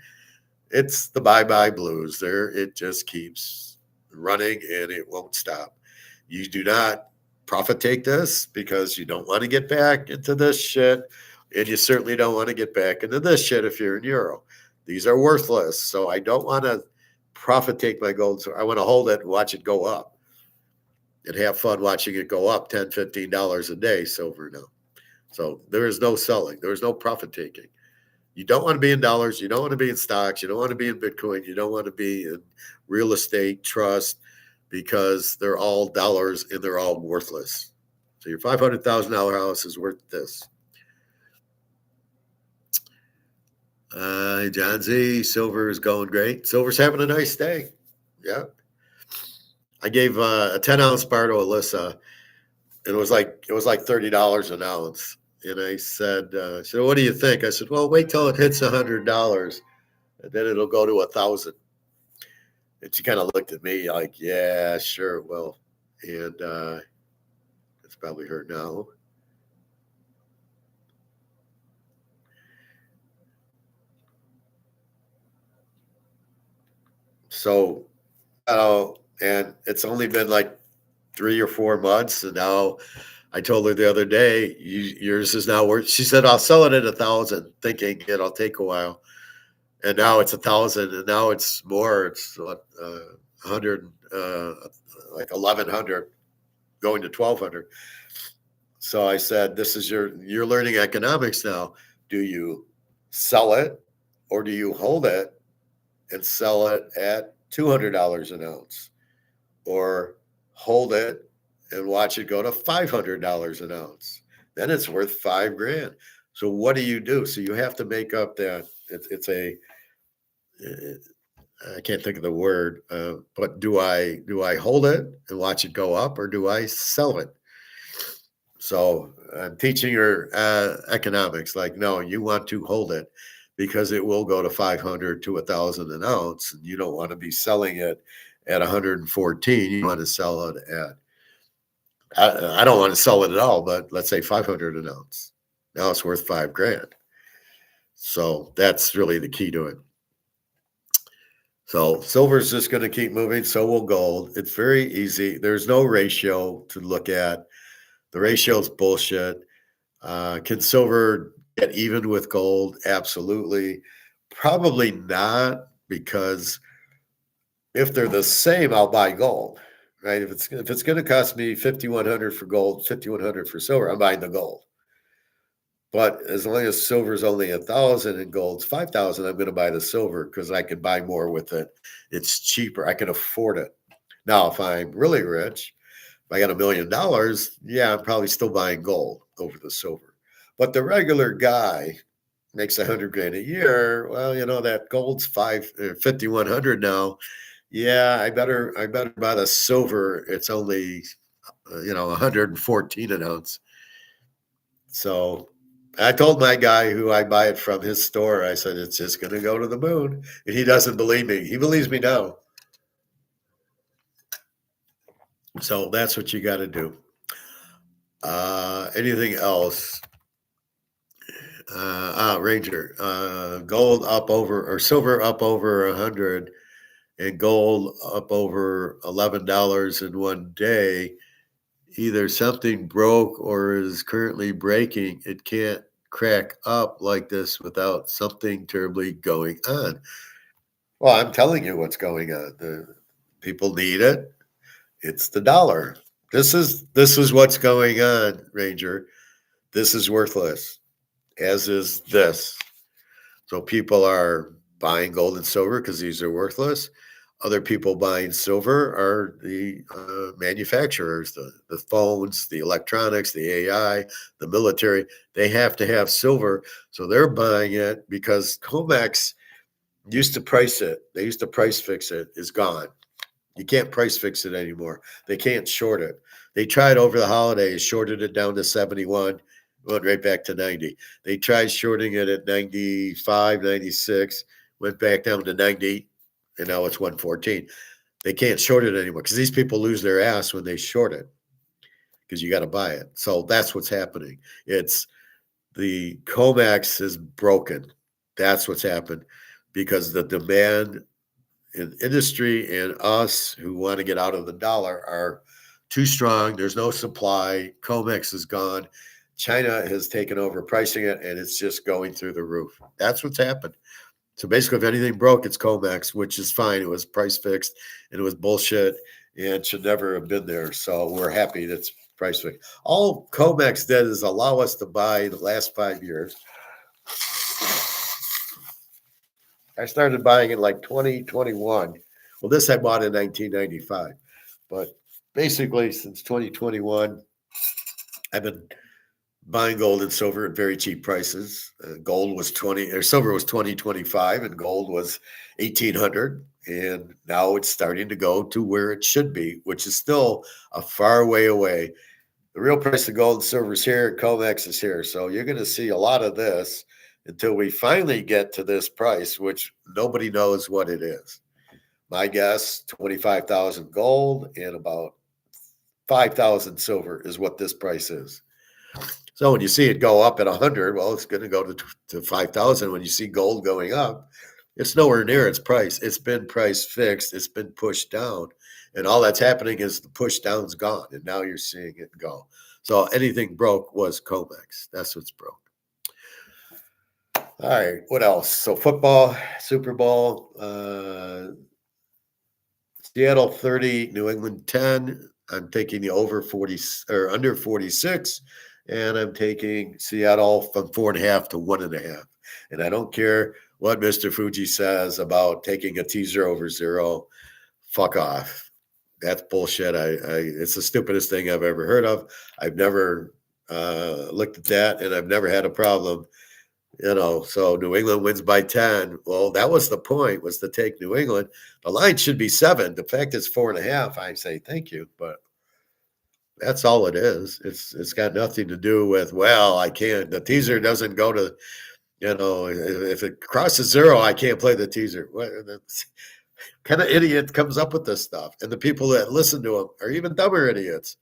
It's the bye-bye blues there. It just keeps running and it won't stop. You do not profit take this because you don't want to get back into this shit. And you certainly don't want to get back into this shit if you're in euro. These are worthless. So I don't want to profit take my gold. So I want to hold it and watch it go up and have fun watching it go up $10, $15 a day silver now. So there is no selling. There is no profit taking. You don't want to be in dollars. You don't want to be in stocks. You don't want to be in Bitcoin. You don't want to be in real estate, trust, because they're all dollars and they're all worthless. So your $500,000 house is worth this. John Z, silver is going great. Silver's having a nice day. Yeah. I gave a 10-ounce bar to Alyssa. It was like $30 an ounce. And I said, what do you think? I said, well, wait till it hits $100, and then it'll go to 1,000. And she kind of looked at me like, yeah, sure it will. And it's probably her now. So, and it's only been like 3 or 4 months, and now I told her the other day, yours is now worth. She said, I'll sell it at 1,000, thinking it'll take a while. And now it's 1,000, and now it's more. It's 100, like 1,100, going to 1,200. So I said, this is you're learning economics now. Do you sell it, or do you hold it and sell it at $200 an ounce, or hold it and watch it go to $500 an ounce? Then it's worth $5,000. So what do you do? So you have to make up that. It's a, I can't think of the word, but do I hold it and watch it go up, or do I sell it? So I'm teaching her economics. Like, no, you want to hold it because it will go to 500 to 1,000 an ounce, and you don't want to be selling it at 114. You want to sell it at. I don't want to sell it at all, but let's say 500 an ounce. Now it's worth $5,000. So that's really the key to it. So silver's just going to keep moving. So will gold. It's very easy. There's no ratio to look at. The ratio is bullshit. Can silver get even with gold? Absolutely. Probably not, because if they're the same, I'll buy gold, right? If it's going to cost me 5,100 for gold, 5,100 for silver, I'm buying the gold. But as long as silver's only 1,000 and gold's 5,000, I'm going to buy the silver because I can buy more with it. It's cheaper. I can afford it. Now, if I'm really rich, if I got $1 million, yeah, I'm probably still buying gold over the silver. But the regular guy makes $100,000 a year. Well, that gold's 5,100 now. Yeah, I better buy the silver. It's only 114 an ounce. So I told my guy who I buy it from, his store, I said, it's just going to go to the moon. And he doesn't believe me. He believes me now. So that's what you got to do. Anything else? Ranger, gold up over or silver up over 100 and gold up over $11 in one day. Either something broke or is currently breaking. It can't crack up like this without something terribly going on. Well, I'm telling you what's going on. The people need it. It's the dollar. This is what's going on, Ranger. This is worthless, as is this. So people are buying gold and silver because these are worthless. Other people buying silver are the manufacturers, the phones, the electronics, the AI, the military. They have to have silver. So they're buying it because COMEX used to price it. They used to price fix it, is gone. You can't price fix it anymore. They can't short it. They tried over the holidays, shorted it down to 71, went right back to 90. They tried shorting it at 95, 96, went back down to 90, and now it's 114. They can't short it anymore because these people lose their ass when they short it because you got to buy it. So that's what's happening. It's the COMEX is broken. That's what's happened because the demand in industry and us who want to get out of the dollar are too strong. There's no supply. COMEX is gone. China has taken over pricing it, and it's just going through the roof. That's what's happened. So basically, if anything broke, it's COMEX, which is fine. It was price fixed, and it was bullshit, and should never have been there. So we're happy that's price fixed. All COMEX did is allow us to buy the last 5 years. I started buying in like 2021. Well, this I bought in 1995. But basically, since 2021, I've been buying gold and silver at very cheap prices. Gold was 20, or silver was 2025, and gold was 1800. And now it's starting to go to where it should be, which is still a far way away. The real price of gold and silver is here, COMEX is here. So you're going to see a lot of this until we finally get to this price, which nobody knows what it is. My guess, 25,000 gold and about 5,000 silver is what this price is. So when you see it go up at 100, well, it's going to go to 5,000. When you see gold going up, it's nowhere near its price. It's been price fixed. It's been pushed down. And all that's happening is the push down's gone. And now you're seeing it go. So anything broke was COMEX. That's what's broke. All right, what else? So football, Super Bowl, Seattle 30, New England 10. I'm taking the over 40 or under 46, and I'm taking Seattle from 4.5 to 1.5. And I don't care what Mr. Fuji says about taking a teaser over 0. Fuck off. That's bullshit. It's the stupidest thing I've ever heard of. I've never looked at that, and I've never had a problem. So New England wins by 10. Well, that was the point, was to take New England. The line should be 7. The fact it's 4.5, I say thank you, but that's all it is. It's got nothing to do with, well, I can't. The teaser doesn't go to, if it crosses 0, I can't play the teaser. What kind of idiot comes up with this stuff? And the people that listen to him are even dumber idiots.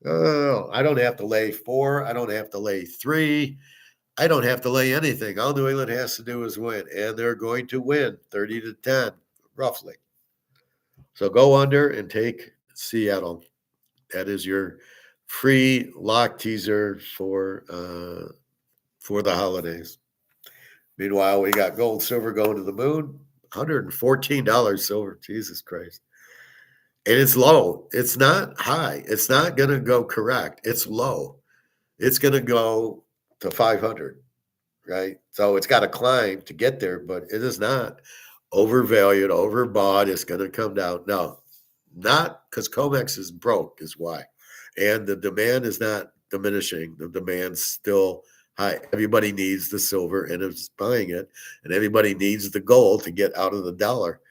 Oh, I don't have to lay 4. I don't have to lay 3. I don't have to lay anything. All New England has to do is win, and they're going to win 30 to 10, roughly. So go under and take Seattle. That is your free lock teaser for the holidays. Meanwhile, we got gold, silver going to the moon. $114 silver. Jesus Christ. And it's low. It's not high. It's not going to go correct. It's low. It's going to go to 500, right? So it's got to climb to get there, but it is not overvalued, overbought. It's going to come down. No, not because COMEX is broke is why. And the demand is not diminishing. The demand's still high. Everybody needs the silver and is buying it, and everybody needs the gold to get out of the dollar.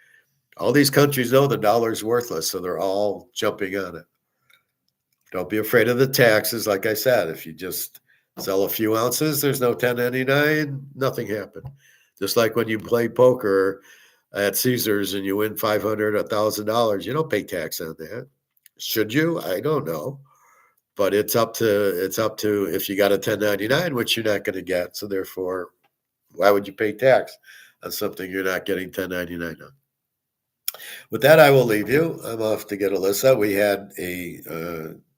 All these countries know the dollar is worthless, so they're all jumping on it. Don't be afraid of the taxes. Like I said, if you just sell a few ounces, there's no 1099, nothing happened. Just like when you play poker at Caesars and you win $500, $1,000, you don't pay tax on that. Should you? I don't know. but it's up to if you got a 1099, which you're not going to get. So therefore, why would you pay tax on something you're not getting 1099 on? With that, I will leave you. I'm off to get Alyssa. We had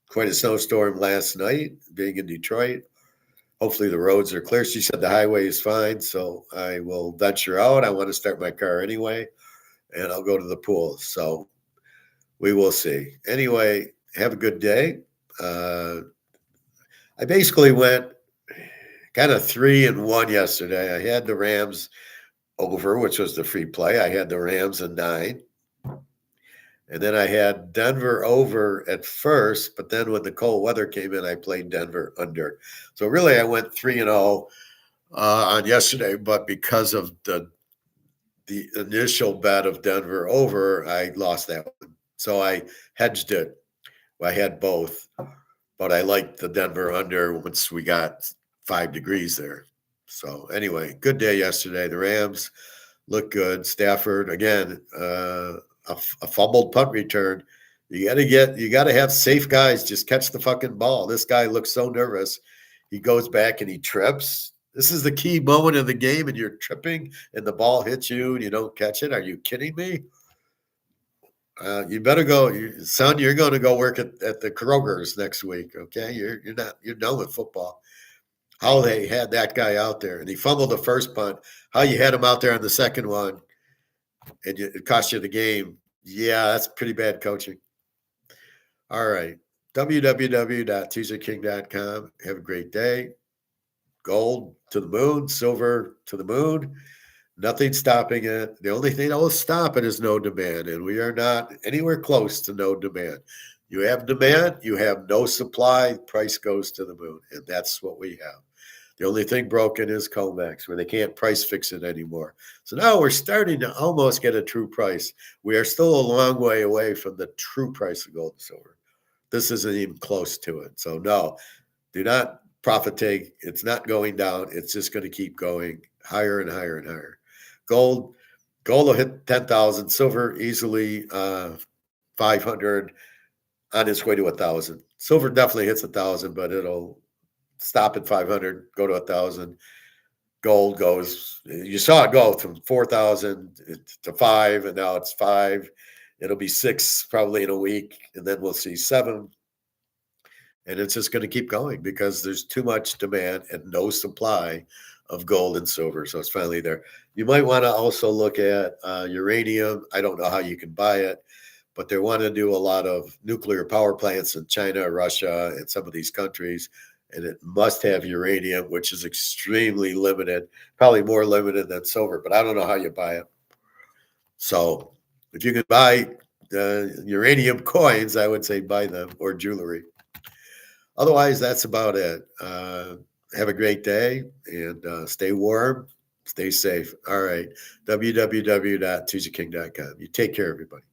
quite a snowstorm last night, being in Detroit. Hopefully the roads are clear. She said the highway is fine, so I will venture out. I want to start my car anyway, and I'll go to the pool. So we will see. Anyway, have a good day. I basically went kind of 3-1 yesterday. I had the Rams over, which was the free play. I had the Rams in 9. And then I had Denver over at first, but then when the cold weather came in, I played Denver under. So really, I went 3-0 on yesterday, but because of the initial bet of Denver over, I lost that one. So I hedged it. I had both, but I liked the Denver under once we got 5 degrees there. So anyway, good day yesterday. The Rams look good. Stafford again. A fumbled punt return. You got to have safe guys just catch the fucking ball. This guy looks so nervous. He goes back and he trips. This is the key moment of the game, and you're tripping, and the ball hits you, and you don't catch it. Are you kidding me? You better go, son. You're going to go work at the Kroger's next week. Okay, you're done with football. How they had that guy out there, and he fumbled the first punt. How you had him out there on the second one, and it cost you the game. Yeah, that's pretty bad coaching. All right. www.teaserking.com. Have a great day. Gold to the moon, silver to the moon. Nothing stopping it. The only thing that will stop it is no demand, and we are not anywhere close to no demand. You have demand, you have no supply, price goes to the moon, and that's what we have. The only thing broken is COMEX, where they can't price fix it anymore. So now we're starting to almost get a true price. We are still a long way away from the true price of gold and silver. This isn't even close to it. So no, do not profit take. It's not going down. It's just going to keep going higher and higher and higher. Gold will hit 10,000. Silver easily 500 on its way to 1,000. Silver definitely hits 1,000, but it'll stop at 500, go to 1,000. Gold goes, you saw it go from 4,000 to 5, and now it's 5. It'll be 6 probably in a week, and then we'll see 7. And it's just going to keep going because there's too much demand and no supply of gold and silver. So it's finally there. You might want to also look at uranium. I don't know how you can buy it, but they want to do a lot of nuclear power plants in China, Russia, and some of these countries. And it must have uranium, which is extremely limited, probably more limited than silver, but I don't know how you buy it. So if you could buy uranium coins, I would say buy them, or jewelry. Otherwise, that's about it. Have a great day and stay warm, stay safe. All right. www.teaserking.com. You take care, everybody.